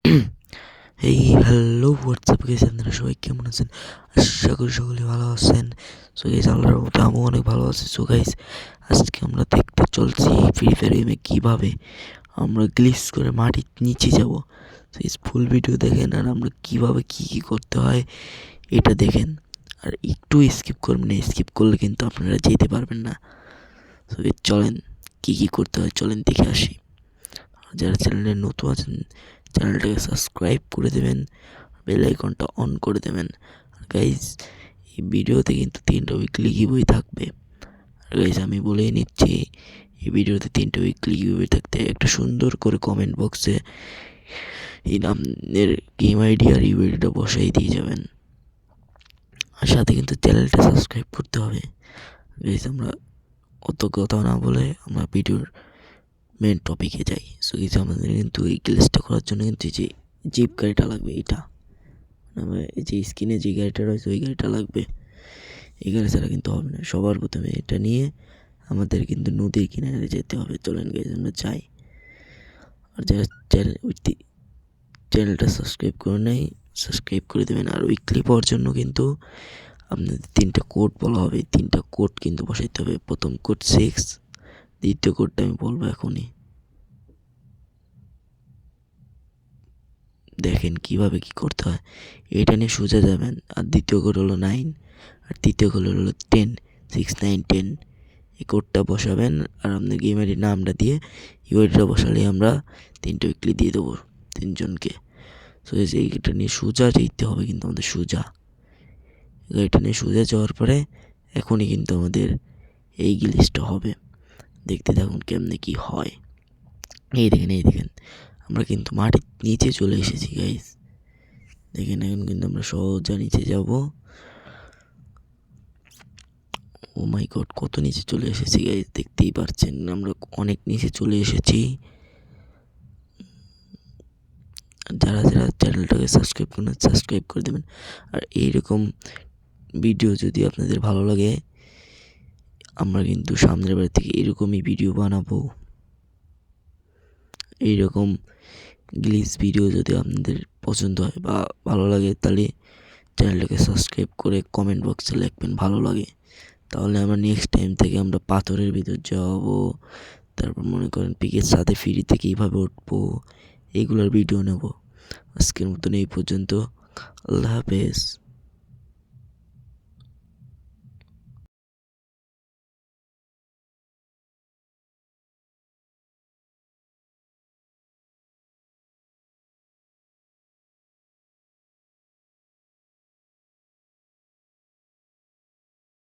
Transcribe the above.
এই hello WhatsApp guys, আপনারা সবাই কেমন আছেন? আশা করি সকলে ভালো আছেন। সো গাইস, আল্লাহর মতো আমিও অনেক ভালো আছি। সো গাইস, আজকে আমরা দেখতে চলছি ফ্রি ফায়ার গেমে কীভাবে আমরা গ্লিচ করে মাটির নিচে যাব। সো গাইস, ফুল ভিডিও দেখেন আর আমরা কীভাবে কী করতে হয় এটা দেখেন। আর একটু স্কিপ করবেন না, স্কিপ করলে কিন্তু আপনারা যেতে পারবেন না। সো গাইস, চলেন কী করতে হয় চলেন দেখে আসি। যারা চ্যানেলে নতুন আছেন চ্যানেলটাকে সাবস্ক্রাইব করে দেবেন, বেল আইকনটা অন করে দেবেন। আর গাইজ, এই ভিডিওতে কিন্তু 3টা উইকলি গিভওয়ে থাকবে। আর গাইজ, আমি বলেই নিচ্ছি, এই ভিডিওতে 3টা উইকলি গিভওয়ে থাকতে একটা সুন্দর করে কমেন্ট বক্সে এই নামের গেম আইডি আর ইউআইডিটা বসাই দিয়ে যাবেন। আর সাথে কিন্তু চ্যানেলটা সাবস্ক্রাইব করতে হবে। গাইজ, আমরা অত কথা না বলে আমরা ভিডিওর মেন টপিকে যাই। সো কিছু আমাদের কিন্তু এই গ্লেসটা করার জন্য কিন্তু এই যে জিপ গাড়িটা লাগবে, এটা এই যে স্ক্রিনে যে গাড়িটা রয়েছে ওই গাড়িটা লাগবে। এই গাড়ি ছাড়া কিন্তু হবে না। সবার প্রথমে এটা নিয়ে আমাদের কিন্তু নদীর কিনারে যেতে হবে। চলেন গাইজ, আমরা যাই। আর যারা চ্যানেলটা সাবস্ক্রাইব করে নেই, সাবস্ক্রাইব করে দেবেন। আর উইকলি পাওয়ার জন্য কিন্তু আপনাদের 3টা কোড বলা হবে। 3টা কোড কিন্তু বসাইতে হবে। প্রথম কোড 6, দ্বিতীয় কোডটা আমি বলবো এখনই। দেখেন কিভাবে কি করতে হয়। এটা নিয়ে সোজা যাবেন। আর দ্বিতীয় কোড হলো 9, আর তৃতীয় কোড হলো 10, 6, 9, 10। এই কোডটা বসাবেন আর আপনার গেমের নামটা দিয়ে ইউআইডিটা বসালে আমরা 3টা উইকলি দিয়ে দেবো 3জনকে। সো এইটা নিয়ে সোজা যেতে হবে কিন্তু আমাদের সোজা। এটা নিয়ে সোজা যাওয়ার পরে এখনই কিন্তু আমাদের এই গ্লিচটা হবে। দেখতে থাকুন কেমনে কি হয়। এই দেখেন আমরা কিন্তু মাটির নিচে চলে এসেছি গাইস। দেখেন এখন কিন্তু আমরা সোজা নিচে যাব। ও মাই গড, কত নিচে চলে এসেছি গাইস, দেখতেই পাচ্ছেন আমরা অনেক নিচে চলে এসেছি। যারা চ্যানেলটাকে সাবস্ক্রাইব করেন সাবস্ক্রাইব করে দেবেন। আর এইরকম ভিডিও যদি আপনাদের ভালো লাগে, আমরা কিন্তু সামনের বার থেকে এরকমই ভিডিও বানাবো। এইরকম গ্লিচ ভিডিও যদি আপনাদের পছন্দ হয় বা ভালো লাগে, তাহলে চ্যানেলটাকে সাবস্ক্রাইব করে কমেন্ট বক্সে লিখবেন ভালো লাগে। তাহলে আমরা নেক্সট টাইম থেকে আমরা পাথরের ভিতর যাবো, তারপর মনে করেন পিকের সাথে ফ্রিতে কীভাবে উঠবো এইগুলোর ভিডিও নেব। আজকের মতন এই পর্যন্ত। আল্লাহ হাফেজ।